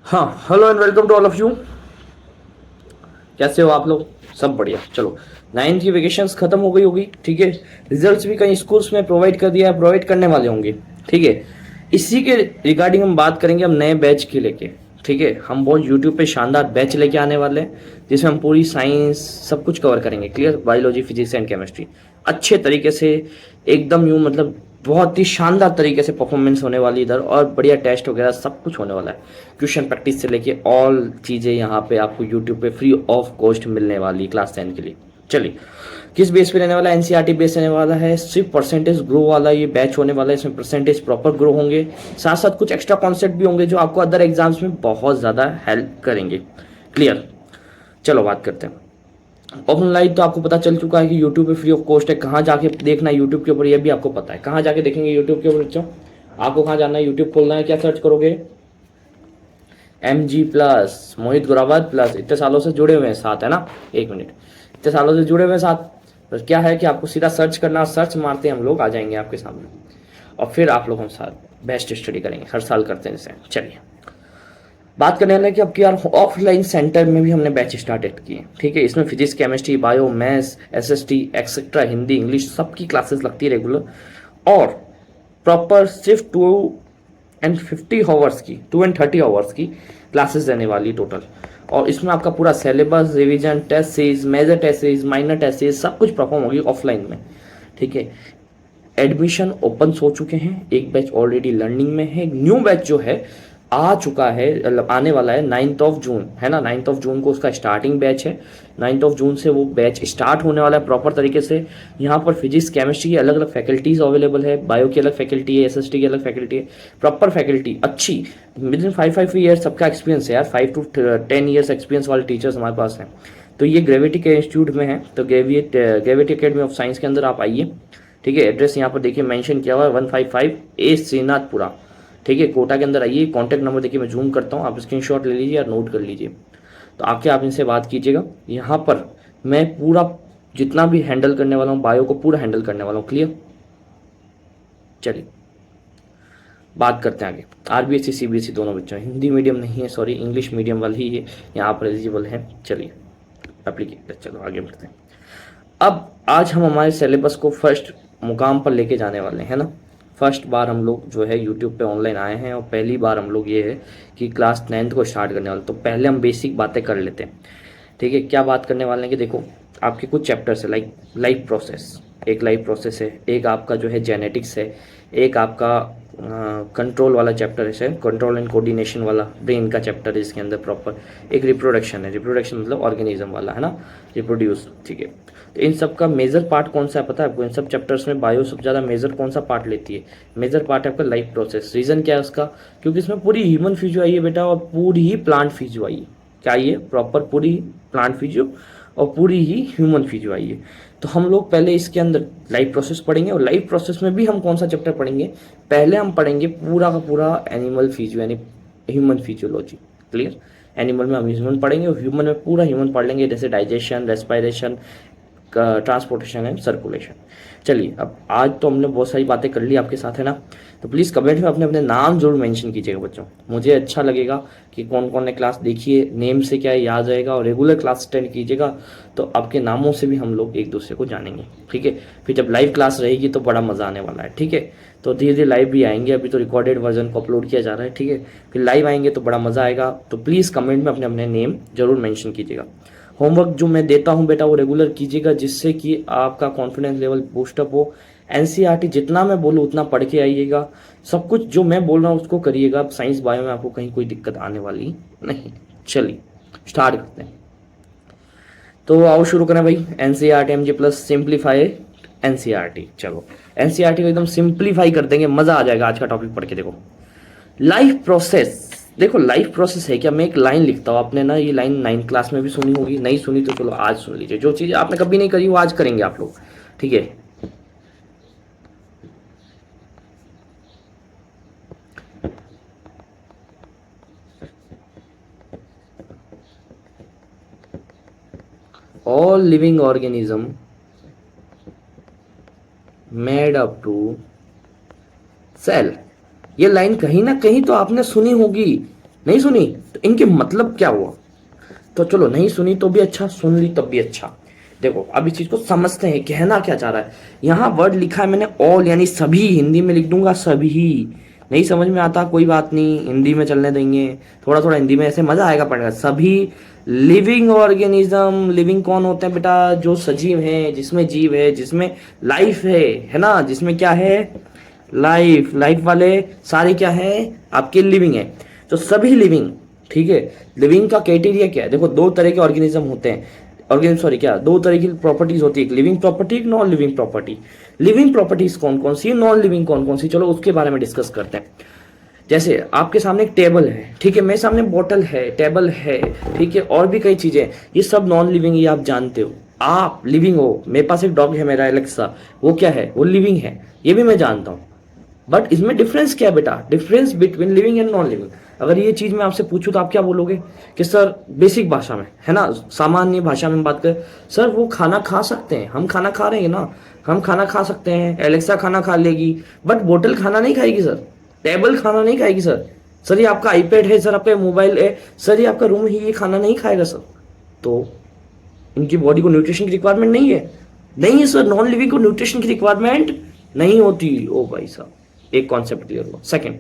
हाँ, hello and welcome to all of you. कैसे हो आप लोग? सब बढ़िया। चलो, नाइन्थ की वेकेशंस खत्म हो गई होगी, ठीक है। रिजल्ट्स भी कई स्कूल्स में प्रोवाइड कर दिया है, प्रोवाइड करने वाले होंगे, ठीक है। इसी के रिगार्डिंग हम बात करेंगे हम नए बैच के लेके, ठीक है। हम बहुत यूट्यूब पे शानदार बैच लेके आने वाले हैं, जिसमें हम पूरी साइंस सब कुछ कवर करेंगे, clear. Biology, physics and chemistry अच्छे तरीके से, एकदम यूँ मतलब बहुत ही शानदार तरीके से परफॉर्मेंस होने वाली इधर, और बढ़िया टेस्ट वगैरह सब कुछ होने वाला है। क्वेश्चन प्रैक्टिस से लेके ऑल चीज़ें यहाँ पे आपको यूट्यूब पे फ्री ऑफ कॉस्ट मिलने वाली क्लास 10 के लिए। चलिए, किस बेस पे रहने वाला है? एनसीईआरटी बेस रहने वाला है, सिर्फ परसेंटेज ग्रो वाला ये बैच होने वाला है। इसमें परसेंटेज प्रॉपर ग्रो होंगे, साथ साथ कुछ एक्स्ट्रा कॉन्सेप्ट भी होंगे जो आपको अदर एग्जाम्स में बहुत ज़्यादा हेल्प करेंगे, क्लियर। चलो बात करते हैं। ऑफलाइन तो आपको पता चल चुका है कि यूट्यूब पे फ्री ऑफ कॉस्ट है। कहाँ जाके देखना है यूट्यूब के ऊपर, ये भी आपको पता है। कहाँ जाके देखेंगे यूट्यूब के ऊपर बच्चों? आपको कहाँ जाना है? यूट्यूब खोलना है, क्या सर्च करोगे? MG+ मोहित गुराबाद प्लस, इतने सालों से जुड़े हुए हैं साथ, है ना। एक मिनट, इतने सालों से जुड़े हुए हैं साथ। बस क्या है कि आपको सीधा सर्च करना, सर्च मारते हैं हम लोग आ जाएंगे आपके सामने, और फिर आप लोग हम साथ बेस्ट स्टडी करेंगे, हर साल करते हैं जैसे। चलिए, बात करने वाले कि अब यार ऑफलाइन सेंटर में भी हमने बैच स्टार्टेड किए, ठीक है। इसमें physics, chemistry, bio, maths, SST etcetera, Hindi, English सबकी क्लासेस लगती है रेगुलर, और प्रॉपर सिर्फ 2 and 50 आवर्स की, 2 and 30 आवर्स की क्लासेस रहने वाली टोटल। और इसमें आपका पूरा syllabus, revision, test series, major test series, minor test series सब कुछ परफॉर्म होगी ऑफलाइन में, ठीक है। एडमिशन ओपन हो चुके हैं, एक बैच ऑलरेडी लर्निंग में है, एक न्यू बैच जो है आ चुका है, मतलब आने वाला है 9 जून, है ना। 9 जून को उसका स्टार्टिंग बैच है। 9 जून से वो बैच स्टार्ट होने वाला है प्रॉपर तरीके से। यहाँ पर फिजिक्स, केमिस्ट्री की अलग अलग फैकल्टीज अवेलेबल है, बायो की अलग फैकल्टी है, SST की अलग फैकल्टी है, प्रॉपर फैकल्टी अच्छी। विद इन 5 ईयर्स सबका एक्सपीरियंस है यार, 5 to 10 ईयर्स एक्सपीरियंस वाले टीचर्स हमारे पास हैं। तो ये ग्रेविटी के इंस्टीट्यूट में है, तो ग्रेविटी अकेडमी ऑफ साइंस के अंदर आप आइए, ठीक है। एड्रेस यहाँ पर देखिए मेंशन किया हुआ है, 155A श्रीनाथपुरा, ठीक है, कोटा के अंदर आइए। कॉन्टैक्ट नंबर देखिए मैं जूम करता हूँ, आप स्क्रीनशॉट ले लीजिए और नोट कर लीजिए। तो आके आप इनसे बात कीजिएगा। यहाँ पर मैं पूरा जितना भी हैंडल करने वाला हूँ, बायो को पूरा हैंडल करने वाला हूँ, क्लियर। चलिए बात करते हैं आगे। RBSE CBSE दोनों बच्चों, हिंदी मीडियम नहीं है, सॉरी इंग्लिश मीडियम वाली ही है यहाँ पर एलिजिबल है। चलिए एप्लीकेट, चलो आगे बढ़ते हैं। अब आज हम हमारे सिलेबस को फर्स्ट मुकाम पर लेके जाने वाले हैं ना। फर्स्ट बार हम लोग जो है यूट्यूब पे ऑनलाइन आए हैं, और पहली बार हम लोग ये है कि क्लास 9th को स्टार्ट करने वाले। तो पहले हम बेसिक बातें कर लेते हैं, ठीक है। क्या बात करने वाले हैं कि देखो, आपके कुछ चैप्टर्स है, लाइक लाइफ प्रोसेस, एक लाइफ प्रोसेस है, एक आपका जो है जेनेटिक्स है, एक आपका कंट्रोल वाला चैप्टर है, कंट्रोल एंड कोऑर्डिनेशन वाला ब्रेन का चैप्टर है इसके अंदर प्रॉपर। एक रिप्रोडक्शन है, रिप्रोडक्शन मतलब ऑर्गेनिज्म वाला, है ना, रिप्रोड्यूस, ठीक है। तो इन सब का मेजर पार्ट कौन सा है पता है आपको? इन सब चैप्टर्स में बायो सबसे ज़्यादा मेजर कौन सा पार्ट लेती है? मेजर पार्ट है आपका लाइफ प्रोसेस। रीज़न क्या है उसका? क्योंकि इसमें पूरी ह्यूमन फिजियो आई है बेटा, और पूरी ही प्लांट फिजियो आई है। क्या आई है? प्रॉपर पूरी प्लांट फिजियो और पूरी ही ह्यूमन फिजियो आई है। तो हम लोग पहले इसके अंदर लाइफ प्रोसेस पढ़ेंगे, और लाइफ प्रोसेस में भी हम कौन सा चैप्टर पढ़ेंगे? पहले हम पढ़ेंगे पूरा का पूरा एनिमल फिजियो, यानी ह्यूमन फिजियोलॉजी, क्लियर। एनिमल में हम ह्यूमन पढ़ेंगे, और ह्यूमन में पूरा ह्यूमन पढ़ लेंगे, जैसे digestion, respiration, transportation and circulation. चलिए, अब आज तो हमने बहुत सारी बातें कर ली आपके साथ, है ना। तो प्लीज़ कमेंट में अपने अपने नाम जरूर मेंशन कीजिएगा बच्चों, मुझे अच्छा लगेगा कि कौन कौन ने क्लास देखी है, नेम से क्या है याद रहेगा, और रेगुलर क्लास अटेंड कीजिएगा, तो आपके नामों से भी हम लोग एक दूसरे को जानेंगे, ठीक है। फिर जब लाइव क्लास रहेगी तो बड़ा मज़ा आने वाला है, ठीक है। तो धीरे धीरे लाइव भी आएंगे, अभी तो रिकॉर्डेड वर्जन को अपलोड किया जा रहा है, ठीक है। फिर लाइव आएंगे तो बड़ा मज़ा आएगा। तो प्लीज़ कमेंट में अपने अपने नेम जरूर मैंशन कीजिएगा। होमवर्क जो मैं देता हूं बेटा वो रेगुलर कीजिएगा, जिससे कि आपका कॉन्फिडेंस लेवल बूस्टअप हो। एनसीईआरटी जितना मैं बोलूँ उतना पढ़ के आइएगा, सब कुछ जो मैं बोल रहा हूँ उसको करिएगा। साइंस बायो में आपको कहीं कोई दिक्कत आने वाली नहीं। चलिए स्टार्ट करते हैं। तो आओ शुरू करें भाई। NCERT MG+ simplify NCERT. चलो एनसीईआरटी को एकदम सिंप्लीफाई कर देंगे, मजा आ जाएगा आज का टॉपिक पढ़ के। देखो लाइफ प्रोसेस, देखो लाइफ प्रोसेस है क्या? मैं एक लाइन लिखता हूँ, आपने ना ये लाइन 9th क्लास में भी सुनी होगी, नहीं सुनी तो चलो आज सुन लीजिए। जो चीज़ आपने कभी नहीं करी वो आज करेंगे आप लोग, ठीक है। All living organism made up to cell. ये लाइन कहीं ना कहीं तो आपने सुनी होगी, नहीं सुनी तो इनके मतलब क्या हुआ? तो चलो नहीं सुनी तो भी अच्छा, सुन ली तब भी अच्छा। देखो अब इस चीज को समझते हैं कहना क्या चाह रहा है। यहाँ वर्ड लिखा है मैंने ऑल, यानी सभी, हिंदी में लिख दूंगा सभी। नहीं समझ में आता कोई बात नहीं, हिंदी में चलने देंगे, थोड़ा थोड़ा हिंदी में, ऐसे मजा आएगा पढ़ेगा। सभी लिविंग ऑर्गेनिज्म, लिविंग कौन होते हैं बेटा? जो सजीव हैं, जिसमें जीव है, जिसमें लाइफ है ना, जिसमें क्या है? लाइफ। लाइफ वाले सारे क्या है आपके? लिविंग है। तो सभी लिविंग, ठीक है। लिविंग का क्राइटेरिया क्या है? देखो दो तरह के ऑर्गेनिज्म होते हैं, ऑर्गेनिज्म सॉरी क्या, दो तरह की प्रॉपर्टीज होती है, एक लिविंग प्रॉपर्टी, एक non living property. Living properties कौन कौन सी, नॉन लिविंग कौन कौन सी, चलो उसके बारे में डिस्कस करते हैं। जैसे आपके सामने एक टेबल है, ठीक है, मेरे सामने बोतल है, टेबल है, ठीक है, और भी कई चीजें, ये सब नॉन लिविंग, ये आप जानते हो। आप लिविंग हो, मेरे पास एक डॉग है मेरा एलेक्सा, वो क्या है? वो लिविंग है, ये भी मैं जानता हूँ। बट इसमें डिफरेंस क्या है बेटा? Difference between living and non living. अगर ये चीज मैं आपसे पूछूं तो आप क्या बोलोगे कि सर बेसिक भाषा में, है ना, सामान्य भाषा में बात करें, सर वो खाना खा सकते हैं, हम खाना खा रहे हैं ना, हम खाना खा सकते हैं, एलेक्सा खाना खा लेगी, बट बोतल खाना नहीं खाएगी सर, टेबल खाना नहीं खाएगी सर। सर ये आपका आईपैड है, सर आपका मोबाइल है, सर ये आपका रूम है, ये खाना नहीं खाएगा सर। तो इनकी बॉडी को न्यूट्रिशन की रिक्वायरमेंट नहीं है? नहीं है सर, नॉन लिविंग को न्यूट्रिशन की रिक्वायरमेंट नहीं होती। ओ भाई साहब, एक कॉन्सेप्ट क्लियर हुआ। सेकंड,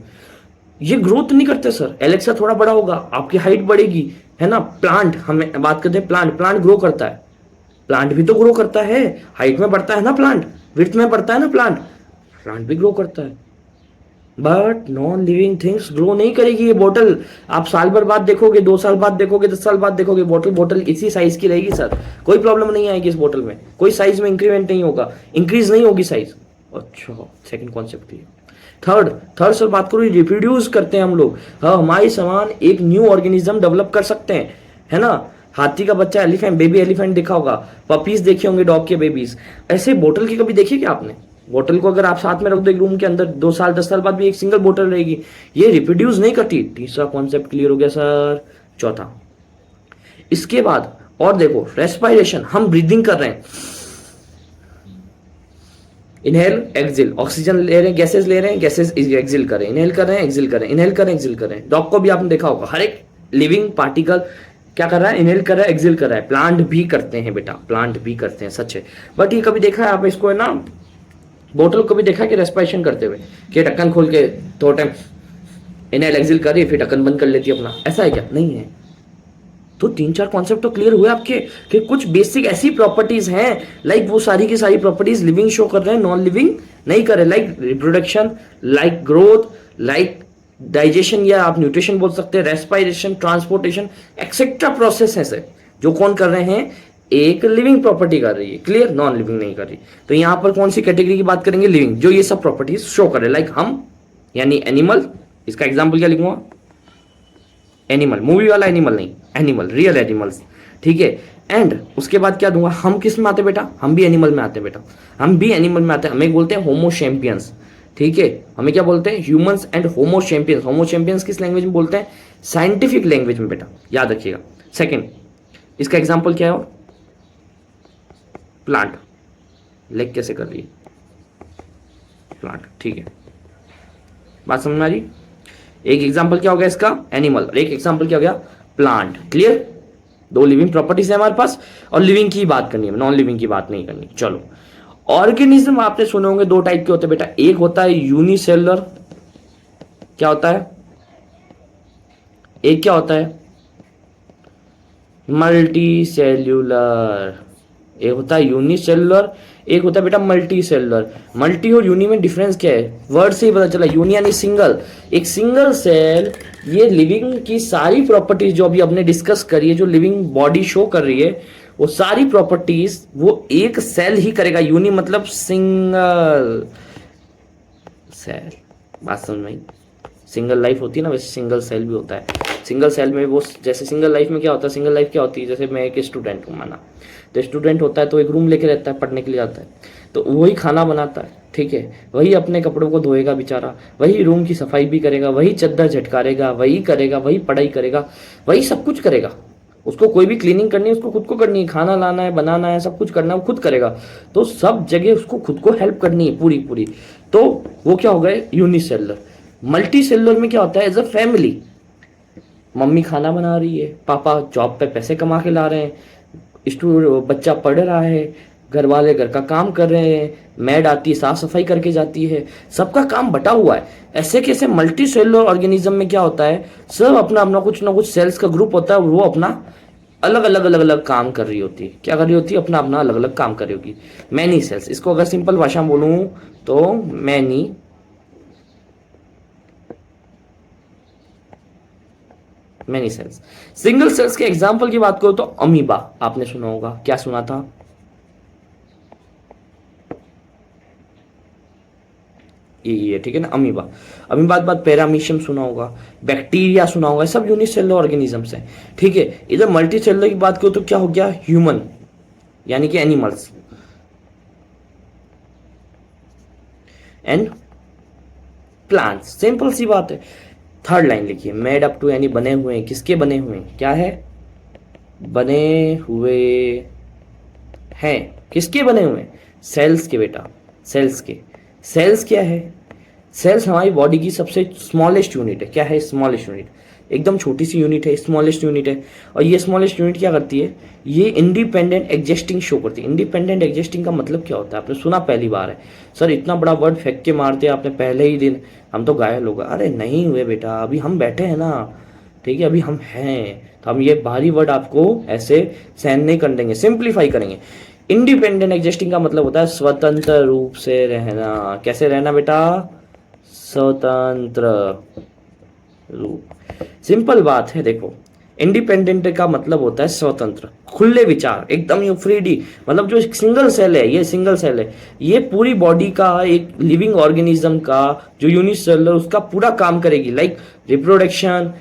ये ग्रोथ नहीं करते सर। एलेक्सा थोड़ा बड़ा होगा, आपकी हाइट बढ़ेगी, है ना। प्लांट, हमें बात करते हैं प्लांट, प्लांट ग्रो करता है, प्लांट भी तो ग्रो करता है, हाइट में बढ़ता है ना प्लांट, विड्थ में बढ़ता है ना प्लांट, प्लांट भी ग्रो करता है। But non living things grow नहीं करेगी। ये बोतल आप साल भर बाद देखोगे, 2 साल बाद देखोगे, 10 साल बाद देखोगे, बोतल बोतल इसी साइज की रहेगी सर, कोई प्रॉब्लम नहीं आएगी इस बोतल में, कोई साइज में इंक्रीमेंट नहीं होगा, इंक्रीज नहीं होगी साइज। अच्छा, सेकंड कॉन्सेप्ट ये। थर्ड सर बात करो, रिप्रोड्यूस करते हैं हम लोग। हाँ, हमारे समान एक न्यू ऑर्गेनिज्म डेवलप कर सकते हैं, है ना। हाथी का बच्चा, एलिफेंट, बेबी एलिफेंट देखा होगा, पपीज देखे होंगे, डॉग के बेबीज। ऐसे बोतल की कभी देखी क्या आपने? बोतल को अगर आप साथ में रख दो एक रूम के अंदर, 2 साल 10 साल बाद भी एक सिंगल बोतल रहेगी, ये रिप्रोड्यूस नहीं करती। तीसरा कॉन्सेप्ट क्लियर हो गया सर। चौथा, इसके बाद और देखो, रेस्पिरेशन, हम ब्रीदिंग कर रहे हैं, इनहेल एक्सिल, ऑक्सीजन ले रहे हैं, गैसेस ले रहे हैं, गैसेस एक्सिल कर रहे हैं, इनहेल कर रहे हैं, एक्सिल कर रहे हैं, इनहेल कर रहे हैं, एक्सिल कर रहे हैं। डॉग को भी आपने देखा होगा, हर एक लिविंग पार्टिकल क्या कर रहा है? इनहेल कर रहा है, एक्सिल कर रहा है। प्लांट भी करते हैं बेटा, प्लांट भी करते हैं, सच है। बट ये कभी देखा है आप इसको, है ना, बोतल को भी देखा है कि रेस्पिरेशन करते हुए, कि ढक्कन खोल के थोड़ा टाइम इनहेल एक्सिल कर रही है, फिर ढक्कन बंद कर लेती है अपना, ऐसा है क्या? नहीं है। तो 3-4 कॉन्सेप्ट तो क्लियर हुए आपके कि कुछ बेसिक ऐसी प्रॉपर्टीज हैं, लाइक वो सारी की सारी प्रॉपर्टीज लिविंग शो कर रहे हैं, नॉन लिविंग नहीं कर रहे, like reproduction, like growth, like digestion, या आप न्यूट्रिशन बोल सकते हैं, रेस्पिरेशन, ट्रांसपोर्टेशन, एक्सेट्रा प्रोसेस है से जो कौन कर रहे हैं? एक लिविंग प्रॉपर्टी कर रही है, क्लियर, नॉन लिविंग नहीं कर रही। तो यहां पर कौन सी कैटेगरी की बात करेंगे? लिविंग, जो ये सब प्रॉपर्टीज शो कर रहे हैं, लाइक हम, यानी एनिमल। इसका एग्जाम्पल क्या लिखूंगा? एनिमल, मूवी वाला एनिमल नहीं, एनिमल, रियल एनिमल्स, ठीक है। एंड उसके बाद क्या दूंगा? हम किस में आते बेटा? हम भी एनिमल में आते बेटा, हम भी एनिमल में आते हैं। हमें बोलते हैं होमो चैंपियंस, ठीक है। हमें क्या बोलते हैं? Humans and homo champions. Homo champions किस लैंग्वेज में बोलते हैं? साइंटिफिक लैंग्वेज में बेटा, याद रखिएगा। सेकेंड, इसका एग्जाम्पल क्या है? प्लांट, लेग कैसे कर रही है? प्लांट, ठीक है, बात समझ में आ रही? एक एग्जाम्पल क्या हो गया इसका? एनिमल, और एक एग्जाम्पल क्या हो गया? Plant, clear. 2 लिविंग प्रॉपर्टीज है हमारे पास, और लिविंग की बात करनी है, नॉन लिविंग की बात नहीं करनी। चलो, ऑर्गेनिज्म आपने सुने होंगे 2 टाइप के होते हैं बेटा, एक होता है यूनिसेलुलर, क्या होता है? एक क्या होता है? Multi cellular. एक होता है यूनिसेलुलर, एक होता है बेटा मल्टी सेलुलर। मल्टी और यूनि में डिफरेंस क्या है? वर्ड से ही पता चला, यूनि यानी सिंगल, एक सिंगल सेल। ये लिविंग की सारी प्रॉपर्टीज जो अभी हमने डिस्कस करी है, जो लिविंग बॉडी शो कर रही है, वो सारी प्रॉपर्टीज वो एक सेल ही करेगा। यूनि मतलब सिंगल सेल, बात समझ में? सिंगल लाइफ होती है ना, वैसे सिंगल सेल भी होता है। सिंगल सेल में वो, जैसे सिंगल लाइफ में क्या होता है? सिंगल लाइफ क्या होती है? जैसे मैं एक स्टूडेंट हूँ माना, तो स्टूडेंट होता है तो एक रूम लेके रहता है, पढ़ने के लिए आता है, तो वही खाना बनाता है, ठीक है, वही अपने कपड़ों को धोएगा बेचारा, वही रूम की सफाई भी करेगा, वही चद्दर झटकारेगा, वही करेगा, वही पढ़ाई करेगा, वही सब कुछ करेगा। उसको कोई भी क्लीनिंग करनी है उसको खुद को करनी है, खाना लाना है, बनाना है, सब कुछ करना है, वो खुद करेगा। तो सब जगह उसको खुद को हेल्प करनी है पूरी पूरी। तो वो क्या हो गए? यूनिसेलुलर। मल्टी सेलुलर में क्या होता है? एज अ फैमिली, मम्मी खाना बना रही है, पापा जॉब पे पैसे कमा के ला रहे हैं, बच्चा पढ़ रहा है, घर वाले घर का काम कर रहे हैं, मैड आती है साफ सफाई करके जाती है, सबका काम बटा हुआ है। ऐसे कैसे मल्टी सेलुलर ऑर्गेनिज्म में क्या होता है, सब अपना अपना कुछ ना कुछ सेल्स का ग्रुप होता है, वो अपना अलग अलग अलग अलग काम कर रही होती है। क्या कर रही होती है, अपना अपना अलग अलग काम कर रही होगी। मैनी सेल्स, इसको अगर सिंपल भाषा में बोलूं तो मैनी सेल्स। सिंगल सेल्स के एग्जांपल की बात करो तो अमीबा, आपने सुना होगा, क्या सुना था, ये ठीक है ना, अमीबा। अमीबा के बाद पैरामीशियम सुना होगा, बैक्टीरिया सुना होगा, सब यूनिसेलुलर ऑर्गेनिजम्स हैं, ठीक है। इधर मल्टी सेलुलर की बात करो तो क्या हो गया, ह्यूमन यानी कि एनिमल्स एंड प्लांट्स, सिंपल सी बात है। थर्ड लाइन लिखिए, मेड अप टू यानी बने हुए, किसके बने हुए, क्या है, बने हुए हैं, किसके बने हुए, सेल्स के बेटा, सेल्स के। सेल्स क्या है, सेल्स हमारी बॉडी की सबसे स्मॉलेस्ट यूनिट है। क्या है, स्मॉलेस्ट यूनिट, एकदम छोटी सी यूनिट है, स्मॉलेस्ट यूनिट है। और ये स्मॉलेस्ट यूनिट क्या करती है, ये इंडिपेंडेंट एग्जिस्टिंग शो करती है। इंडिपेंडेंट एग्जिस्टिंग का मतलब क्या होता है, आपने सुना पहली बार है, सर इतना बड़ा वर्ड फेंक के मारते आपने पहले ही दिन, हम तो घायल हो गए। अरे नहीं हुए बेटा, अभी हम बैठे हैं ना, ठीक है, अभी हम हैं, तो हम ये भारी वर्ड आपको ऐसे सहन नहीं कर देंगे, सिंप्लीफाई करेंगे। इंडिपेंडेंट एग्जिस्टिंग का मतलब होता है स्वतंत्र रूप से रहना। कैसे रहना बेटा, स्वतंत्र रूप। सिंपल बात है, देखो इंडिपेंडेंट का मतलब होता है स्वतंत्र, खुले विचार, एकदम यू फ्रीडी। मतलब जो सिंगल सेल है, ये सिंगल सेल है, ये पूरी बॉडी का, एक लिविंग ऑर्गेनिज्म का जो यूनिसेलुलर, उसका पूरा काम करेगी, लाइक रिप्रोडक्शन,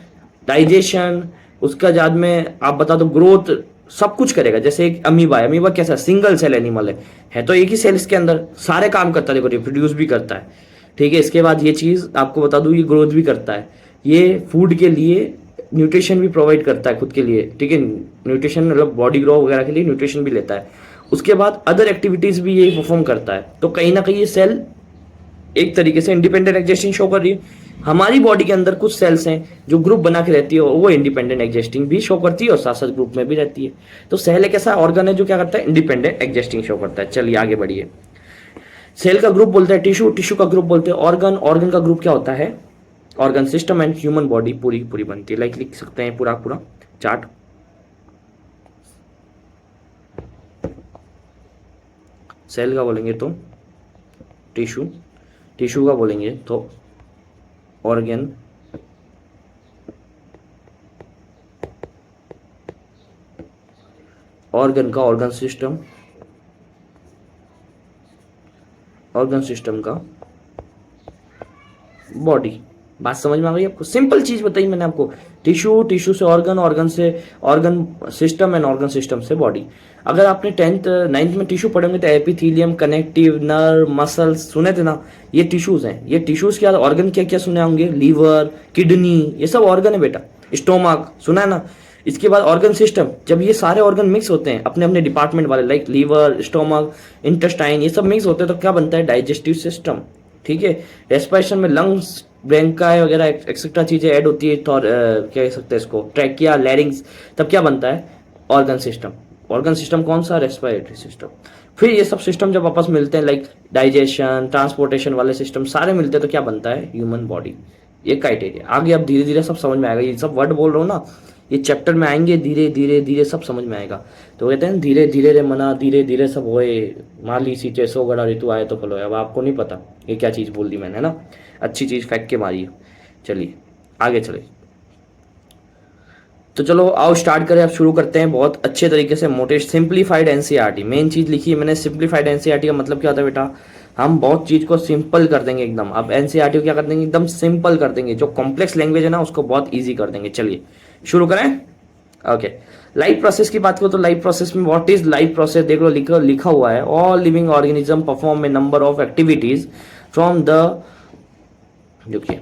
डाइजेशन, उसका बाद में आप बता दो ग्रोथ, सब कुछ करेगा। जैसे एक अमीबा है, अमीबा कैसा सिंगल सेल एनिमल है तो एक ही सेल इसके अंदर सारे काम करता है, देखो रिप्रोड्यूस भी करता है, ठीक है। इसके बाद ये चीज आपको बता दूं, ये ग्रोथ भी करता है, ये फूड के लिए न्यूट्रिशन भी प्रोवाइड करता है खुद के लिए, ठीक है, न्यूट्रिशन मतलब बॉडी ग्रो वगैरह के लिए न्यूट्रिशन भी लेता है। उसके बाद अदर एक्टिविटीज भी ये परफॉर्म करता है। तो कहीं ना कहीं ये सेल एक तरीके से इंडिपेंडेंट एग्जिस्टिंग शो कर रही है। हमारी बॉडी के अंदर कुछ सेल्स हैं जो ग्रुप बना के रहती है, वो इंडिपेंडेंट एग्जिस्टिंग भी शो करती है और साथ साथ ग्रुप में भी रहती है। तो सेल एक ऐसा ऑर्गन है जो क्या करता है, इंडिपेंडेंट एग्जिस्टिंग शो करता है। चलिए आगे बढ़िए। सेल का ग्रुप बोलते हैं टिश्यू, टिश्यू का ग्रुप बोलते हैं ऑर्गन, ऑर्गन का ग्रुप क्या होता है, organ system and human body पूरी पूरी बनती है। लाइक लिख सकते हैं पूरा पूरा चार्ट। सेल का बोलेंगे तो टिश्यू, टिश्यू का बोलेंगे तो ऑर्गन, ऑर्गन का ऑर्गन सिस्टम, ऑर्गन सिस्टम का बॉडी। बात समझ में आ गई आपको, सिंपल चीज बताई मैंने आपको, टिश्यू, टिश्यू से ऑर्गन, ऑर्गन से organ system and organ system से बॉडी। अगर आपने 10th 9th में टिश्यू पढ़ेंगे तो एपिथेलियम, कनेक्टिव, नर्व, मसल्स सुने थे ना, ये टिश्यूज हैं। ये टिश्यूज के ऑर्गन क्या क्या सुने होंगे, लीवर, किडनी, ये सब ऑर्गन है बेटा। स्टोमक सुना है ना। इसके बाद ऑर्गन सिस्टम, जब ये सारे ऑर्गन मिक्स होते हैं अपने अपने डिपार्टमेंट वाले, लाइक लीवर, स्टोमक, इंटेस्टाइन, ये सब मिक्स होते हैं तो क्या बनता है, डाइजेस्टिव सिस्टम, ठीक है। रेस्पिरेशन में लंग्स, ब्रेंकाई वगैरह एक्सेट्रा चीजें ऐड होती है, तो क्या कह सकते हैं इसको, ट्रैकिया, लैरिंग्स, तब क्या बनता है, ऑर्गन सिस्टम। ऑर्गन सिस्टम कौन सा, रेस्पिरेटरी सिस्टम। फिर ये सब सिस्टम जब आपस मिलते हैं, लाइक डाइजेशन, ट्रांसपोर्टेशन वाले सिस्टम सारे मिलते हैं तो क्या बनता है, ह्यूमन बॉडी। ये क्राइटेरिया आगे अब धीरे धीरे सब समझ में आएगा। ये सब वर्ड बोल रहा हूँ ना, ये चैप्टर में आएंगे, धीरे धीरे धीरे सब समझ में आएगा। तो कहते हैं धीरे धीरे रे मना, धीरे धीरे सब होए, माली सींचे सो गड़ा ऋतु आए तो फलो। अब आपको नहीं पता ये क्या चीज़ बोल दी मैंने ना, अच्छी चीज़ फेंक के मारी है। चलिए आगे चले, तो चलो आओ स्टार्ट करें, अब शुरू करते हैं बहुत अच्छे तरीके से। मोटे सिंप्लीफाइड एनसीईआरटी, मेन चीज़ लिखी है मैंने, सिंप्लीफाइड एनसीईआरटी का मतलब क्या होता है बेटा, हम बहुत चीज़ को सिंपल कर देंगे एकदम। अब एनसीईआरटी को क्या कर देंगे, एकदम सिंपल कर देंगे, जो कॉम्प्लेक्स लैंग्वेज है ना उसको बहुत ईजी कर देंगे। चलिए शुरू करें। ओके, लाइफ प्रोसेस की बात करो तो लाइफ प्रोसेस में व्हाट इज लाइफ प्रोसेस, देख लो लिखा हुआ है, all living organism perform a number of activities from the, देखिए,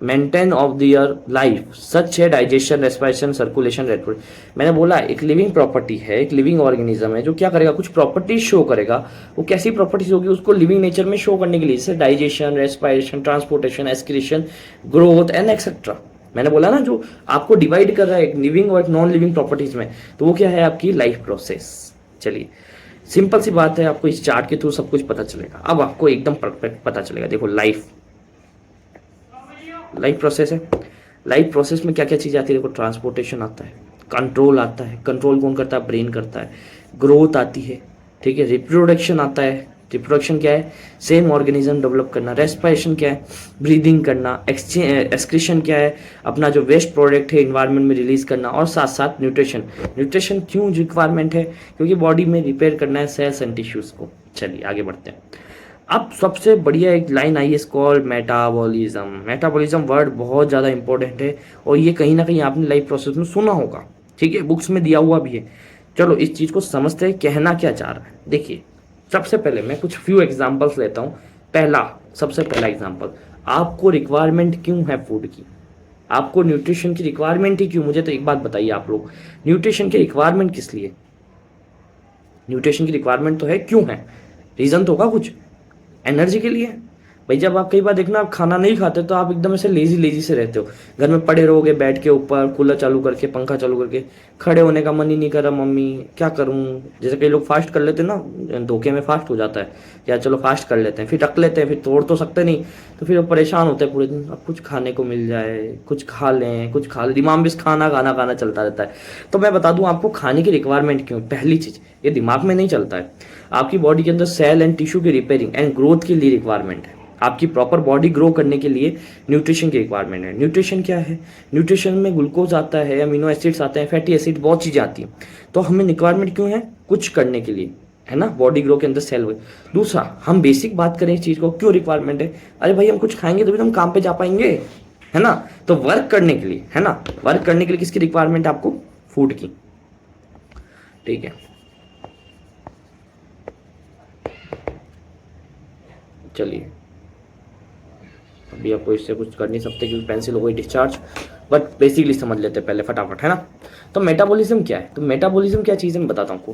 मेंटेन ऑफ दियर लाइफ सच है डाइजेशन, रेस्पिरेशन, सर्कुलेशन, रेस्पिरेशन। मैंने बोला एक लिविंग प्रॉपर्टी है, एक लिविंग ऑर्गेनिज्म है जो क्या करेगा, कुछ प्रॉपर्टीज शो करेगा। वो कैसी प्रॉपर्टीज होगी, उसको लिविंग नेचर में शो करने के लिए, जैसे digestion, respiration, transportation, excretion, growth and etcetera. मैंने बोला ना जो आपको डिवाइड कर रहा है एक लिविंग और एक नॉन लिविंग प्रॉपर्टीज में, तो वो क्या है आपकी लाइफ प्रोसेस। चलिए सिंपल सी बात है, आपको इस चार्ट के थ्रू सब कुछ पता चलेगा। अब आपको एकदम परफेक्ट पता चलेगा। देखो लाइफ प्रोसेस है। लाइफ प्रोसेस में क्या क्या चीज़ आती है? देखो ट्रांसपोर्टेशन आता है, कंट्रोल आता है, कंट्रोल कौन करता है? ब्रेन करता है। ग्रोथ आती है, ठीक है। रिप्रोडक्शन आता है, रिप्रोडक्शन क्या है? सेम ऑर्गेनिज्म डेवलप करना। रेस्पिरेशन क्या है? ब्रीदिंग करना। एक्सक्रीशन क्या है? अपना जो वेस्ट प्रोडक्ट है इन्वायरमेंट में रिलीज करना। और साथ साथ न्यूट्रिशन। न्यूट्रिशन क्यों रिक्वायरमेंट है? क्योंकि बॉडी में रिपेयर करना है सेल्स एंड टिश्यूज को। चलिए आगे बढ़ते हैं। अब सबसे बढ़िया एक लाइन आई है कॉल्ड मेटाबॉलिज्म। मेटाबॉलिज्म वर्ड बहुत ज़्यादा इंपॉर्टेंट है और ये कहीं ना कहीं आपने लाइफ प्रोसेस में सुना होगा, ठीक है, बुक्स में दिया हुआ भी है। चलो इस चीज़ को समझते हैं कहना क्या चाह रहा है। देखिए सबसे पहले मैं कुछ फ्यू एग्जांपल्स लेता हूँ। सबसे पहला एग्जांपल, आपको रिक्वायरमेंट क्यों है फूड की? आपको न्यूट्रिशन की रिक्वायरमेंट ही क्यों? मुझे तो एक बात बताइए आप लोग, न्यूट्रिशन की रिक्वायरमेंट किस लिए? न्यूट्रिशन की रिक्वायरमेंट तो है, क्यों है? रीज़न तो होगा कुछ। एनर्जी के लिए। भाई जब आप कई बार देखना आप खाना नहीं खाते तो आप एकदम ऐसे लेजी से रहते हो, घर में पड़े रहोगे बैठ के ऊपर, कूलर चालू करके, पंखा चालू करके, खड़े होने का मन ही नहीं कर रहा, मम्मी क्या करूं। जैसे कई लोग फास्ट कर लेते हैं ना, धोखे में फास्ट हो जाता है, या चलो फास्ट कर लेते हैं, फिर रख लेते हैं, फिर तोड़ तो सकते नहीं, तो फिर वो परेशान होते हैं पूरे दिन। अब कुछ खाने को मिल जाए, कुछ खा लें, दिमाग में खाना खाना खाना चलता रहता है। तो मैं बता दूं आपको खाने की रिक्वायरमेंट क्यों। पहली चीज, ये दिमाग में नहीं चलता है, आपकी बॉडी के अंदर सेल एंड टिश्यू की रिपेयरिंग एंड ग्रोथ के लिए रिक्वायरमेंट है। आपकी प्रॉपर बॉडी ग्रो करने के लिए न्यूट्रिशन की रिक्वायरमेंट है। न्यूट्रिशन क्या है? न्यूट्रिशन में ग्लूकोज आता है, अमीनो एसिड्स आते हैं, फैटी एसिड, बहुत चीज़ें आती हैं। तो हमें रिक्वायरमेंट क्यों है? कुछ करने के लिए, है ना, बॉडी ग्रो के अंदर सेल हुए। दूसरा, हम बेसिक बात करें इस चीज़ को क्यों रिक्वायरमेंट है। अरे भाई हम कुछ खाएंगे तभी तो हम काम पे जा पाएंगे, है ना। तो वर्क करने के लिए, है ना, वर्क करने के लिए किसकी रिक्वायरमेंट है आपको? फूड की, ठीक है। चलिए अभी आपको इससे कुछ कर नहीं सकते क्योंकि पेंसिल हो गई डिस्चार्ज, बट बेसिकली समझ लेते हैं पहले फटाफट, है ना। तो मेटाबॉलिज्म क्या है? तो मेटाबॉलिज्म क्या चीज़ है मैं बताता हूँ आपको।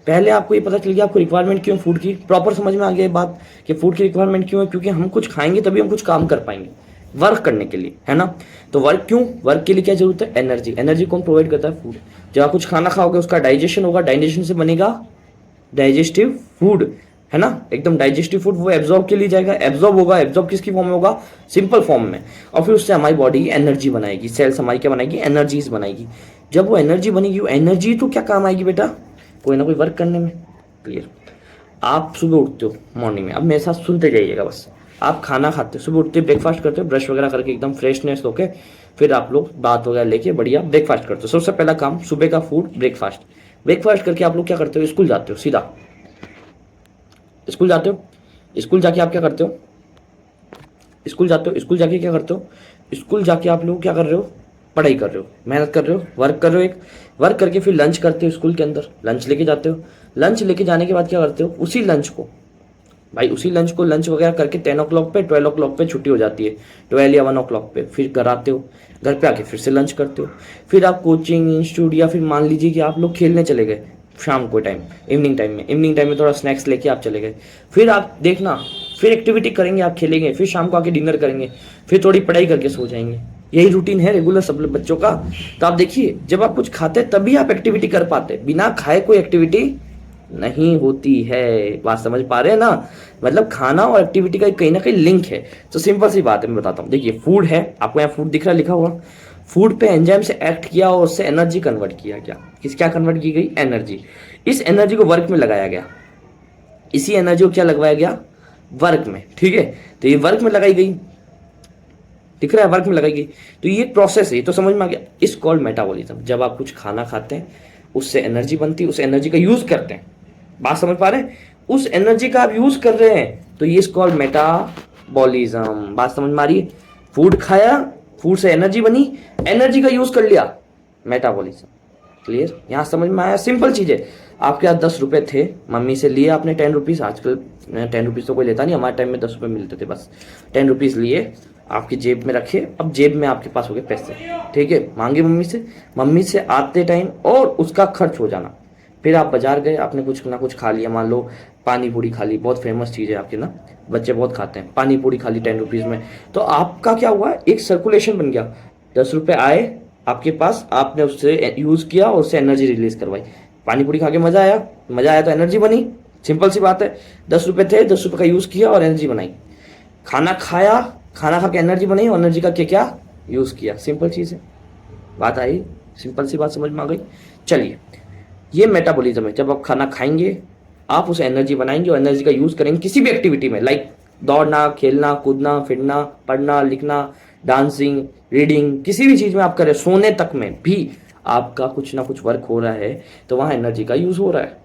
पहले आपको ये पता चल गया आपको रिक्वायरमेंट क्यों फूड की, प्रॉपर समझ में आ गया ये बात कि फूड की रिक्वायरमेंट क्यों है। क्योंकि हम कुछ खाएंगे तभी हम कुछ काम कर पाएंगे, वर्क करने के लिए, है ना। तो वर्क क्यों? वर्क के लिए क्या जरूरत है? एनर्जी। एनर्जी कौन प्रोवाइड करता है? फूड। जब आप कुछ खाना खाओगे उसका डाइजेशन होगा, डाइजेशन से बनेगा डाइजेस्टिव फूड, है ना, एकदम डाइजेस्टिव फूड। वो एब्जॉर्ब के लिए जाएगा, एब्जॉर्ब होगा, एब्जॉर्ब किसकी फॉर्म में होगा? सिंपल फॉर्म में। और फिर उससे हमारी बॉडी एनर्जी बनाएगी, सेल्स हमारी क्या बनाएगी? एनर्जीज बनाएगी। जब वो एनर्जी बनेगी, वो एनर्जी तो क्या काम आएगी बेटा? कोई ना कोई वर्क करने में। क्लियर। आप सुबह उठते हो मॉर्निंग में, अब मेरे साथ सुनते जाइएगा बस। आप खाना खाते हो, सुबह उठते ब्रेकफास्ट करते हो, ब्रश वगैरह करके एकदम फ्रेशनेस होके फिर आप लोग दांत वगैरह लेके बढ़िया ब्रेकफास्ट करते हो। सबसे पहला काम सुबह का फूड ब्रेकफास्ट। ब्रेकफास्ट करके आप लोग क्या करते हो? स्कूल जाते हो, सीधा स्कूल जाते हो। स्कूल जाके आप क्या करते हो? स्कूल जाते हो, स्कूल जाके क्या करते हो? स्कूल जाके आप लोग क्या कर रहे हो? पढ़ाई कर रहे हो, मेहनत कर रहे हो, वर्क कर रहे हो। एक वर्क करके फिर लंच करते हो, स्कूल के अंदर लंच लेके जाते हो। लंच लेके जाने के बाद क्या करते हो? उसी लंच को लंच वगैरह करके 10 o'clock पे 12 o'clock पे छुट्टी हो जाती है, 12 या 1 o'clock पे फिर घर आते हो। घर पे आके फिर से लंच करते हो। फिर आप कोचिंग इंस्टीट्यूट या फिर मान लीजिए कि आप लोग खेलने चले गए शाम को टाइम, इवनिंग टाइम में थोड़ा स्नैक्स लेके आप चले गए। फिर आप देखना, फिर एक्टिविटी करेंगे, आप खेलेंगे, फिर शाम को आके डिनर करेंगे, फिर थोड़ी पढ़ाई करके सो जाएंगे। यही रूटीन है रेगुलर सब बच्चों का। तो आप देखिए जब आप कुछ खाते तभी आप एक्टिविटी कर पाते, बिना खाए कोई एक्टिविटी नहीं होती है। बात समझ पा रहे हैं ना? मतलब खाना और एक्टिविटी का कहीं ना कहीं लिंक है। तो सिंपल सी बात है, मैं बताता हूँ। देखिए फूड है, आपको यहाँ फूड दिख रहा है लिखा हुआ, फूड पे एंजाइम से एक्ट किया और उससे एनर्जी कन्वर्ट किया गया। क्या कन्वर्ट की गई? एनर्जी। इस एनर्जी को वर्क में लगाया गया, इसी एनर्जी को क्या लगवाया गया? वर्क में, ठीक है। तो ये वर्क में लगाई गई, दिख रहा है, वर्क में लगाई गई। तो ये प्रोसेस है, तो समझ में आ गया। इस कॉल्ड मेटाबॉलिज्म। जब आप कुछ खाना खाते हैं उससे एनर्जी बनती है, उस एनर्जी का यूज करते हैं। बात समझ पा रहे हैं? उस एनर्जी का आप यूज कर रहे हैं, तो ये कॉल्ड मेटाबॉलिज्म। बात समझ में आ रही है? फूड खाया, फूड से एनर्जी बनी, एनर्जी का यूज कर लिया, मेटाबॉलिज्म। क्लियर? यहां समझ में आया? सिंपल चीज है। आपके पास 10 रुपए थे, मम्मी से लिए आपने 10 रुपीज। आजकल 10 रुपीज तो कोई लेता नहीं, हमारे टाइम में 10 रुपए मिलते थे बस। 10 रुपीज लिए, आपकी जेब में रखे। अब जेब में आपके पास हो गए पैसे, ठीक है। मांगे मम्मी से आते टाइम और उसका खर्च हो जाना। फिर आप बाजार गए, आपने कुछ ना कुछ खा लिया, मान लो पानी पूरी खा ली, बहुत फेमस चीज़ है आपके ना, बच्चे बहुत खाते हैं। पानी पूरी खा ली 10 रुपीज़ में, तो आपका क्या हुआ? एक सर्कुलेशन बन गया। 10 रुपए आए आपके पास, आपने उससे यूज किया और उससे एनर्जी रिलीज करवाई। पानी पूरी खा के मजा आया, मजा आया तो एनर्जी बनी, सिंपल सी बात है। 10 रुपए थे, 10 रुपए का यूज किया और एनर्जी बनाई। खाना खाया, खाना खा के एनर्जी बनाई और एनर्जी का क्या क्या यूज किया, सिंपल चीज है। बात आई, सिंपल सी बात समझ में आ गई। चलिए, ये मेटाबॉलिज्म है। जब आप खाना खाएंगे आप उसे एनर्जी बनाएंगे और एनर्जी का यूज करेंगे किसी भी एक्टिविटी में, लाइक दौड़ना, खेलना, कूदना, फिरना, पढ़ना, लिखना, डांसिंग, रीडिंग, किसी भी चीज में आप करें, सोने तक में भी आपका कुछ ना कुछ वर्क हो रहा है तो वहां एनर्जी का यूज हो रहा है।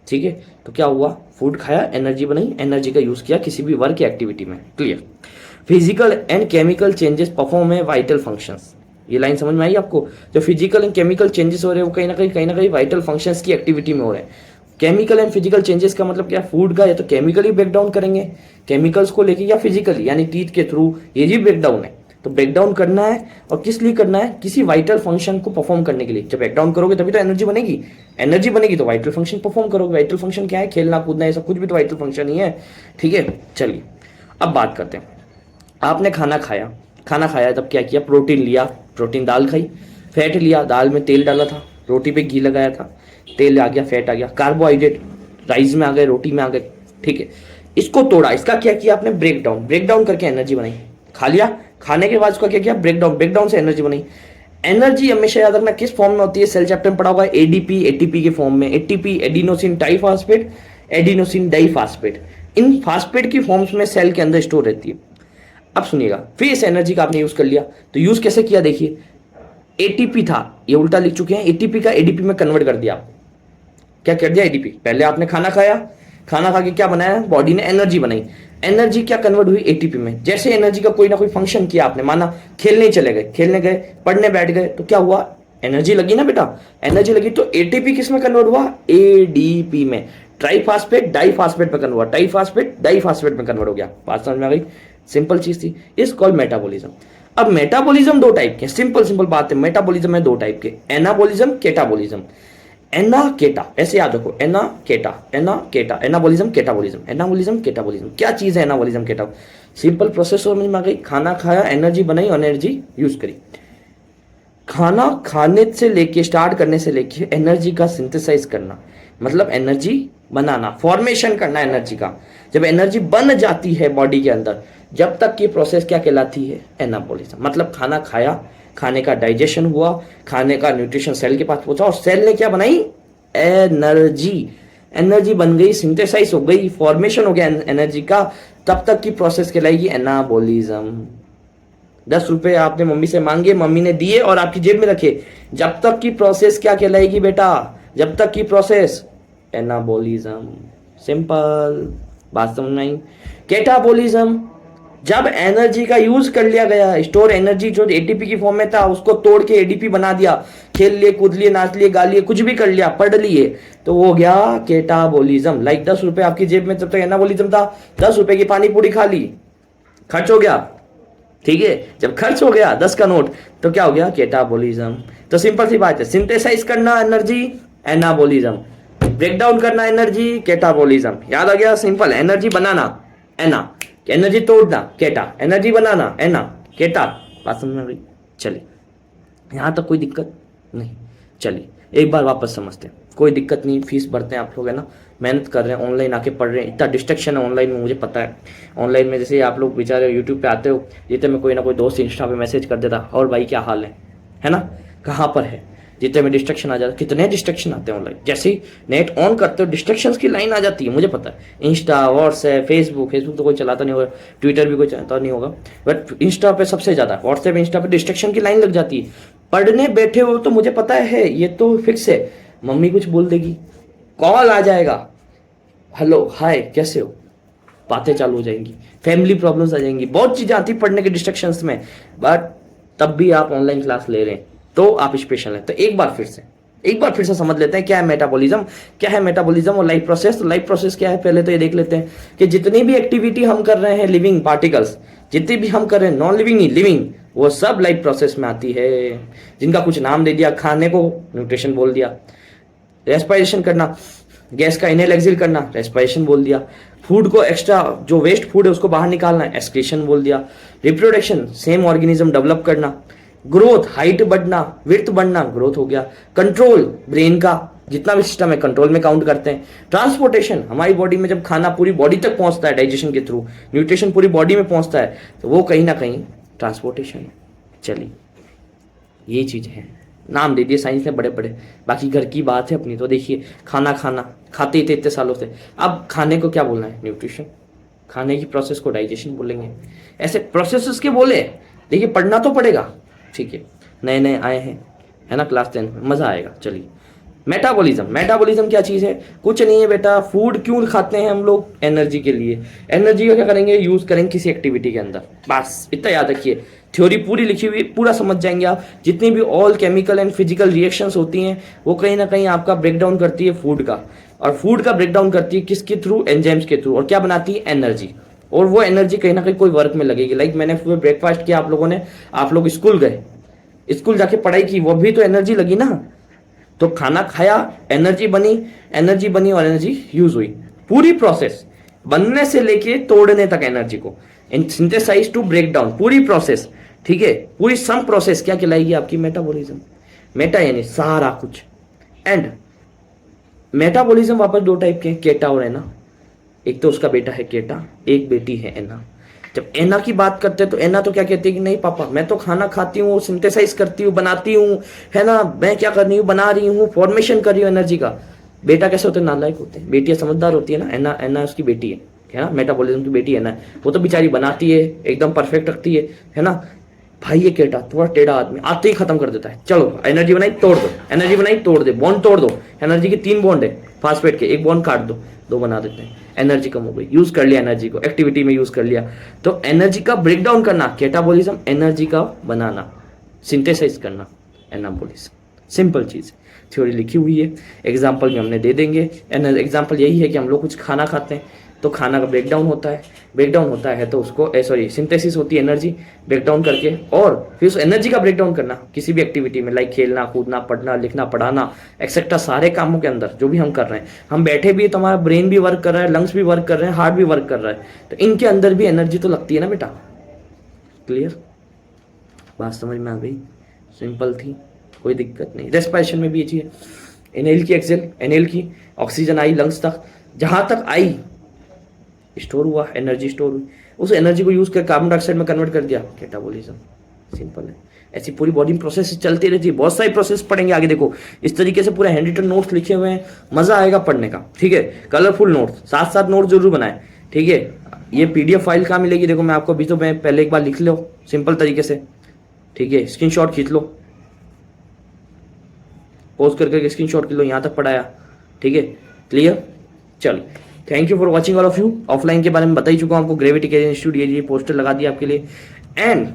ठीक है, तो क्या हुआ, फूड खाया, एनर्जी बनाई, एनर्जी का यूज किया किसी भी वर्क या एक्टिविटी में। Clear. Physical and chemical changes perform है वाइटल फंक्शंस। ये लाइन समझ में आई आपको? जो फिजिकल एंड केमिकल चेंजेस हो रहे हैं वो कहीं ना कहीं वाइटल फंक्शंस की एक्टिविटी में हो रहे हैं। केमिकल एंड फिजिकल चेंजेस का मतलब क्या, फूड का या तो केमिकली ब्रेक डाउन करेंगे केमिकल्स को लेके, या फिजिकली यानी टीथ के थ्रू, ये भी ब्रेक डाउन है। तो ब्रेक डाउन करना है और किस लिए करना है, किसी वाइटल फंक्शन को परफॉर्म करने के लिए। जब ब्रेक डाउन करोगे तभी तो एनर्जी बनेगी, एनर्जी बनेगी तो वाइटल फंक्शन परफॉर्म करोगे। वाइटल फंक्शन क्या है, खेलना कूदना, ये सब कुछ भी तो वाइटल फंक्शन ही है। ठीक है, चलिए अब बात करते हैं। आपने खाना खाया, खाना खाया तब क्या किया, प्रोटीन लिया, प्रोटीन दाल खाई, फैट लिया, दाल में तेल डाला था, रोटी पे घी लगाया था, तेल आ गया, फैट आ गया, कार्बोहाइड्रेट राइस में आ गए, रोटी में आ गए। ठीक है, इसको तोड़ा, इसका क्या किया आपने, ब्रेक डाउन, ब्रेक डाउन करके एनर्जी बनाई। खा लिया, खाने के बाद इसका क्या किया, ब्रेक डाउन, ब्रेक डाउन से एनर्जी बनाई। एनर्जी हमेशा याद रखना किस फॉर्म में होती है, सेल चैप्टर में पढ़ा होगा, एडीपी एटीपी के फॉर्म में। ATP adenosine triphosphate, adenosine diphosphate, इन फास्फेट की फॉर्म्स में सेल के अंदर स्टोर रहती है। अब सुनिएगा, फिर इस एनर्जी का आपने यूज कर लिया, तो यूज कैसे किया देखिए, एटीपी था, ये उल्टा लिख चुके हैं, एटीपी का एडीपी में कन्वर्ट कर दिया। क्या कर दिया, एडीपी, पहले आपने खाना खाया, खाना खा के क्या बनाया, बॉडी ने एनर्जी बनाई, एनर्जी क्या कन्वर्ट हुई एटीपी में। जैसे एनर्जी का कोई ना कोई फंक्शन किया आपने, माना खेलने चले गए, खेलने गए, पढ़ने बैठ गए, तो क्या हुआ, एनर्जी लगी ना बेटा, एनर्जी लगी तो एटीपी किस में कन्वर्ट हुआ, एडीपी में। ट्राइफॉस्फेट डाइफॉस्फेट में कन्वर्ट, ट्राइफॉस्फेट डाइफॉस्फेट में कन्वर्ट हो गया। बात समझ में आ गई, सिंपल चीज थी, इज कॉल्ड मेटाबॉलिज्म। अब मेटाबॉलिज्म दो टाइप के, सिंपल सिंपल बात है, मेटाबॉलिज्म है दो टाइप के, एनाबॉलिज्म, केटाबॉलिज्म। एना केटा, ऐसे याद रखो, एना केटा, एना केटा, एनाबॉलिज्म, केटाबॉलिज्म, एनाबॉलिज्म, केटाबॉलिज्म। क्या चीज है एनाबॉलिज्म, केटा, सिंपल प्रोसेस समझ में आ गई। खाना खाया, एनर्जी बनाई, एनर्जी यूज करी। खाना खाने से लेके, स्टार्ट करने से लेके एनर्जी का सिंथेसाइज करना, मतलब एनर्जी बनाना, फॉर्मेशन करना एनर्जी का। जब एनर्जी बन जाती है बॉडी के अंदर, जब तक ये प्रोसेस क्या कहलाती है, एनाबॉलिज्म। मतलब खाना खाया, खाने का डाइजेशन हुआ, खाने का न्यूट्रिशन सेल के पास पहुंचा और सेल ने क्या बनाई, एनर्जी, एनर्जी बन गई, सिंथेसाइज हो गई, फॉर्मेशन हो गया एनर्जी का, तब तक की प्रोसेस कहलाएगी एनाबॉलिज्म। 10 रुपए आपने मम्मी से मांगे, मम्मी ने दिए और आपकी जेब में रखे, जब तक की प्रोसेस क्या कहलाएगी बेटा, जब तक की प्रोसेस एनाबॉलिज्म। सिंपल बात समझ में आई। कैटाबॉलिज्म, जब एनर्जी का यूज कर लिया गया, स्टोर एनर्जी जो एटीपी की फॉर्म में था उसको तोड़ के एडीपी बना दिया, खेल लिए, कूद लिए, नाच लिए, गा लिए, कुछ भी कर लिया, पढ़ लिए, तो वो हो गया कैटाबॉलिज्म। लाइक 10 रुपए आपकी जेब में जब तक एनाबॉलिज्म था, 10 रुपए की पानी पूरी खा ली, खर्च हो गया। ठीक है, जब खर्च हो गया 10 का नोट, तो क्या हो गया, कैटाबॉलिज्म। तो सिंपल सी बात है, सिंथेसाइज करना एनर्जी, एनाबॉलिज्म, ब्रेक डाउन करना एनर्जी, कैटाबॉलिज्म। याद आ गया, सिंपल। एनर्जी बनाना एना, एनर्जी तोड़ना केटा, एनर्जी बनाना एना, केटा। बात समझ में आ गई? चलिए, यहां तक कोई दिक्कत नहीं। चलिए एक बार वापस समझते हैं, कोई दिक्कत नहीं, फीस भरते हैं आप लोग, है ना, मेहनत कर रहे हैं, ऑनलाइन आके पढ़ रहे हैं, इतना डिस्ट्रक्शन है ऑनलाइन में, मुझे पता है। ऑनलाइन में जैसे आप लोग बेचारे यूट्यूब पे आते हो, जितने में कोई ना कोई दोस्त इंस्टा पे मैसेज कर देता, और भाई क्या हाल है ना, कहाँ पर है, जितने में डिस्ट्रक्शन आ जाता है। कितने डिस्ट्रक्शन आते हैं ऑनलाइन, जैसे ही नेट ऑन करते हो डिस्ट्रक्शंस की लाइन आ जाती है, मुझे पता है। इंस्टा, व्हाट्सएप, फेसबुक तो कोई चलाता नहीं होगा, ट्विटर भी कोई चलाता नहीं होगा, बट इंस्टा पे सबसे ज़्यादा, व्हाट्सएप, इंस्टा पे डिस्ट्रक्शन की लाइन लग जाती है। पढ़ने बैठे हो तो मुझे पता है, ये तो फिक्स है, मम्मी कुछ बोल देगी, कॉल आ जाएगा, हेलो हाय कैसे हो, बातें चालू हो जाएंगी, फैमिली प्रॉब्लम्स आ जाएंगी, बहुत चीज़ें आती पढ़ने के डिस्ट्रक्शंस में, बट तब भी आप ऑनलाइन क्लास ले रहे हैं तो आप स्पेशल हैं। तो एक बार फिर से समझ लेते हैं क्या है मेटाबॉलिज्म, क्या है मेटाबॉलिज्म और लाइफ प्रोसेस। तो लाइफ प्रोसेस क्या है, पहले तो ये देख लेते हैं कि जितनी भी एक्टिविटी हम कर रहे हैं, लिविंग पार्टिकल्स जितनी भी हम कर रहे हैं, नॉन लिविंग नहीं लिविंग, वो सब लाइफ प्रोसेस में आती है, जिनका कुछ नाम दे दिया, खाने को न्यूट्रिशन बोल दिया, रेस्पिरेशन करना, गैस का इनहेल एक्सहेल करना, रेस्पिरेशन बोल दिया, फूड को एक्स्ट्रा जो वेस्ट फूड है उसको बाहर निकालना, एक्सक्रीशन बोल दिया, रिप्रोडक्शन, सेम ऑर्गेनिज्म डेवलप करना, ग्रोथ, हाइट बढ़ना, विड्थ बढ़ना, ग्रोथ हो गया। कंट्रोल, ब्रेन का जितना भी सिस्टम है कंट्रोल में काउंट करते हैं। ट्रांसपोर्टेशन, हमारी बॉडी में जब खाना पूरी बॉडी तक पहुंचता है डाइजेशन के थ्रू, न्यूट्रिशन पूरी बॉडी में पहुंचता है, तो वो कहीं ना कहीं ट्रांसपोर्टेशन है। चलिए ये चीज़ है, नाम दे दिए साइंस ने बड़े बड़े, बाकी घर की बात है अपनी। तो देखिए खाना खाना खाते ही थे इतने सालों से, अब खाने को क्या बोलना है? न्यूट्रिशन। खाने की प्रोसेस को डाइजेशन बोलेंगे। ऐसे प्रोसेस के बोले, देखिए पढ़ना तो पड़ेगा, ठीक है, नए नए आए हैं, है ना, क्लास 10 में मज़ा आएगा। चलिए मेटाबॉलिज्म, मेटाबॉलिज्म क्या चीज़ है? कुछ नहीं है बेटा, फूड क्यों खाते हैं हम लोग? एनर्जी के लिए। एनर्जी का क्या करेंगे? यूज़ करेंगे किसी एक्टिविटी के अंदर, बस इतना याद रखिए। थ्योरी पूरी लिखी हुई, पूरा समझ जाएंगे आप। जितनी भी all chemical and physical reactions होती हैं वो कहीं ना कहीं आपका ब्रेकडाउन करती है फूड का, और फूड का ब्रेकडाउन करती है किसके थ्रू? एंजाइम्स के थ्रू। और क्या बनाती है? एनर्जी। और वो एनर्जी कहीं ना कहीं कोई वर्क में लगेगी। लाइक मैंने ब्रेकफास्ट किया आप लोगों ने, आप लोग स्कूल गए, स्कूल जाके पढ़ाई की, वो भी तो एनर्जी लगी ना। तो खाना खाया, एनर्जी बनी और एनर्जी यूज हुई। पूरी प्रोसेस बनने से लेके तोड़ने तक एनर्जी को, सिंथेसाइज टू ब्रेक डाउन, पूरी प्रोसेस, ठीक है, पूरी सम प्रोसेस क्या कहलाएगी? आपकी मेटाबॉलिज्म। मेटा यानी सारा कुछ। एंड मेटाबॉलिज्म वापस दो टाइप के, केटा और एना। एक तो उसका बेटा है केटा, एक बेटी है एना। जब एना की बात करते हैं तो एना तो क्या कहती है कि नहीं पापा, मैं तो खाना खाती हूँ, सिंथेसाइज करती हूँ, बनाती हूँ, है ना, मैं क्या कर रही हूँ? बना रही हूँ, फॉर्मेशन कर रही हूँ एनर्जी का। बेटा कैसे होते हैं? नालायक होते हैं। बेटियां समझदार होती है ना। एना, एना उसकी बेटी है ना, मेटाबॉलिज्म की बेटी है ना, वो तो बेचारी बनाती है, एकदम परफेक्ट रखती है ना। भाई ये केटा थोड़ा टेढ़ा आदमी, आते ही खत्म कर देता है। चलो एनर्जी बनाई, तोड़ दो, एनर्जी बनाई, तोड़ दे, बॉन्ड तोड़ दो। एनर्जी के 3 बॉन्ड है फास्फेट के, एक बॉन्ड काट दो, 2 बना देते हैं। एनर्जी कम हो गई, यूज कर लिया एनर्जी को, एक्टिविटी में यूज कर लिया। तो एनर्जी का ब्रेकडाउन करना कैटाबॉलिज्म, एनर्जी का बनाना, सिंथेसाइज करना एनाबॉलिज्म। सिंपल चीज, थ्योरी लिखी हुई है, एग्जाम्पल में हमने दे देंगे। एग्जाम्पल यही है कि हम लोग कुछ खाना खाते हैं तो खाना का ब्रेकडाउन होता है तो उसको सिंथेसिस होती है एनर्जी, ब्रेकडाउन करके, और फिर उस एनर्जी का ब्रेकडाउन करना किसी भी एक्टिविटी में, लाइक खेलना कूदना, पढ़ना लिखना, पढ़ाना, एक्सेट्रा सारे कामों के अंदर जो भी हम कर रहे हैं। हम बैठे भी तो हमारा ब्रेन भी वर्क कर रहा है, लंग्स भी वर्क कर रहे हैं, हार्ट भी वर्क कर रहा है, तो इनके अंदर भी एनर्जी तो लगती है ना बेटा। क्लियर? बात समझ में आ गई? सिंपल थी, कोई दिक्कत नहीं। रेस्पिरेशन में भी ये चीज़ है, इनहेल की एक्सेल, इनहेल की, ऑक्सीजन आई लंग्स तक, जहां तक आई स्टोर हुआ, एनर्जी स्टोर हुई, उस एनर्जी को यूज कर कार्बन डाइऑक्साइड में कन्वर्ट कर दिया, कैटाबॉलिज्म। सिंपल है। ऐसी पूरी बॉडी में प्रोसेस चलती रहती है, बहुत सारी प्रोसेस पढ़ेंगे आगे। देखो इस तरीके से पूरे हैंड रिटन नोट्स लिखे हुए हैं, मजा आएगा पढ़ने का, ठीक है। कलरफुल नोट्स, साथ साथ नोट जरूर बनाए, ठीक है। ये पीडीएफ फाइल कहाँ मिलेगी? देखो मैं आपको अभी, तो मैं पहले एक बार लिख लो सिंपल तरीके से, ठीक है, स्क्रीनशॉट खींच लो, पोज करके स्क्रीनशॉट खींच लो, यहाँ तक पढ़ाया, ठीक है, क्लियर। चलो thank you for watching all of you. Offline के बारे में बता ही चुका हूँ आपको, ग्रेविटी के इंस्टीट्यूट ये पोस्टर लगा दिया आपके लिए। एंड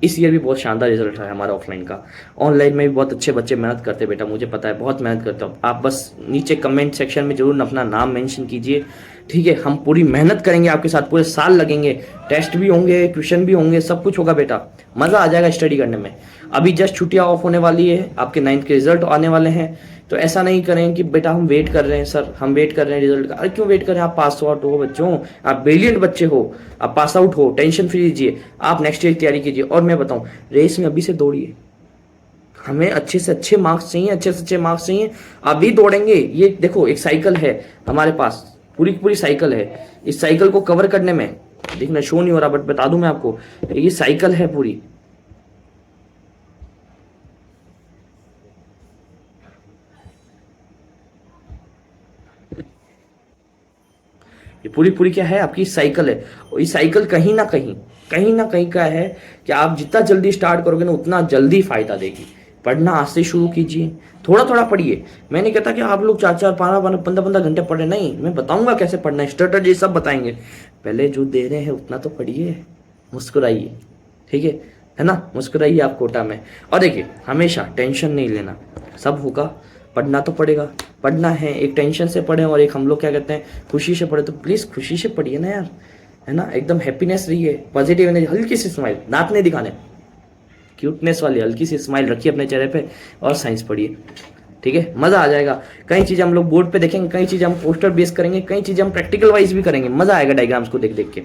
इस ईयर भी बहुत शानदार रिजल्ट है हमारा ऑफलाइन का। ऑनलाइन में भी बहुत अच्छे बच्चे मेहनत करते हैं बेटा, मुझे पता है, बहुत मेहनत करते हो आप। बस नीचे कमेंट सेक्शन में जरूर अपना नाम मेंशन कीजिए, ठीक है। हम पूरी मेहनत करेंगे आपके साथ, पूरे साल लगेंगे, टेस्ट भी होंगे, ट्यूशन भी होंगे, सब कुछ होगा बेटा, मज़ा आ जाएगा स्टडी करने में। अभी जस्ट छुट्टियाँ ऑफ होने वाली है, आपके 9th के रिजल्ट आने वाले हैं, तो ऐसा नहीं करें कि बेटा हम वेट कर रहे हैं सर, हम वेट कर रहे हैं रिजल्ट का। अरे क्यों वेट कर रहे हैं? आप पास आउट हो बच्चों, आप ब्रिलियंट बच्चे हो, आप पास आउट हो, टेंशन फ्री लीजिए, आप नेक्स्ट ईयर की तैयारी कीजिए। और मैं बताऊं, रेस में अभी से दौड़िए, हमें अच्छे से अच्छे मार्क्स चाहिए, अच्छे से अच्छे मार्क्स चाहिए, अभी दौड़ेंगे। ये देखो एक साइकिल है हमारे पास, पूरी पूरी साइकिल है, इस साइकिल को कवर करने में, देखना शो नहीं हो रहा बट बता दूं मैं आपको, ये साइकिल है पूरी, ये पूरी पूरी क्या है? आपकी साइकिल है। और ये साइकिल कहीं ना कहीं का है कि आप जितना जल्दी स्टार्ट करोगे ना उतना जल्दी फायदा देगी। पढ़ना आज से शुरू कीजिए, थोड़ा थोड़ा पढ़िए। मैं नहीं कहता कि आप लोग 4-4, 15-15 घंटे पढ़े, नहीं, मैं बताऊंगा कैसे पढ़ना है, स्ट्रेटजी सब बताएंगे। पहले जो दे रहे हैं उतना तो पढ़िए, मुस्कुराइए, ठीक है ना, मुस्कुराइए आप कोटा में। और देखिए हमेशा टेंशन नहीं लेना, सब होगा, पढ़ना तो पड़ेगा, पढ़ना है। एक टेंशन से पढ़े और एक हम लोग क्या कहते हैं खुशी से पढ़े, तो प्लीज़ खुशी से पढ़िए ना यार, है ना, एकदम हैप्पीनेस रहिए, पॉजिटिव एनर्जी, हल्की सी स्माइल, दांत नहीं दिखाने, क्यूटनेस वाली हल्की सी स्माइल रखिए अपने चेहरे पे, और साइंस पढ़िए, ठीक है, मज़ा आ जाएगा। कई चीज़ें हम लोग बोर्ड पे देखेंगे, कई चीज़ें हम पोस्टर बेस करेंगे, कई चीज़ें हम प्रैक्टिकल वाइज भी करेंगे, मज़ा आएगा डायग्राम्स को देख देख के,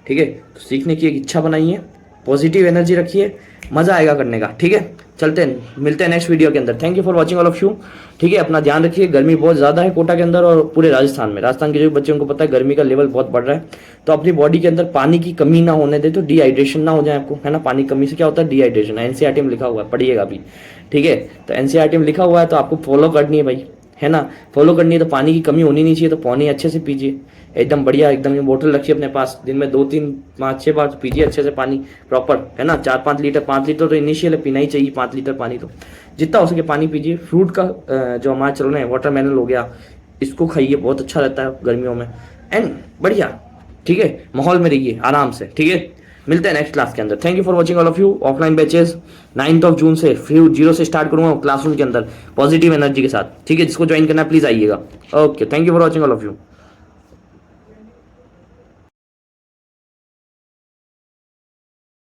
ठीक है। तो सीखने की एक इच्छा बनाइए, पॉजिटिव एनर्जी रखिए, मज़ा आएगा करने का। ठीक है, चलते हैं, मिलते हैं नेक्स्ट वीडियो के अंदर। Thank you for watching all of you. ठीक है, अपना ध्यान रखिए, गर्मी बहुत ज़्यादा है कोटा के अंदर और पूरे राजस्थान में। राजस्थान के जो बच्चे उनको पता है गर्मी का लेवल बहुत बढ़ रहा है, तो अपनी बॉडी के अंदर पानी की कमी ना होने दे, तो डिहाइड्रेशन ना हो जाए आपको, है ना। पानी कमी से क्या होता है, डिहाइड्रेशन। एनसीईआरटी में लिखा हुआ है, पढ़िएगा अभी। ठीक है, तो एनसीईआरटी में लिखा हुआ है, तो आपको फॉलो करनी है भाई, है ना। फॉलो करनी है, तो पानी की कमी होनी नहीं चाहिए, तो पानी अच्छे से पीजिए, एकदम बढ़िया, एकदम ये बोतल रखिए अपने पास, दिन में 2 3 5 6 बार पीजिए अच्छे से पानी प्रॉपर, है ना। 4-5 लीटर, 5 लीटर तो इनिशियल पीना ही चाहिए, 5 लीटर पानी तो जितना हो सके पानी पीजिए। फ्रूट का जो हमारा चल रहे हैं, वाटरमेलन हो गया, इसको खाइए, बहुत अच्छा रहता है गर्मियों में, एंड बढ़िया। ठीक है, माहौल में रहिए आराम से। ठीक है, मिलते हैं नेक्स्ट क्लास के अंदर। Thank you for watching all of you. Offline batches 9 जून से फ्री 0 से स्टार्ट करूंगा क्लासरूम के अंदर, पॉजिटिव एनर्जी के साथ। ठीक है, जिसको ज्वाइन करना है प्लीज आइएगा। Okay, thank you for watching all of you.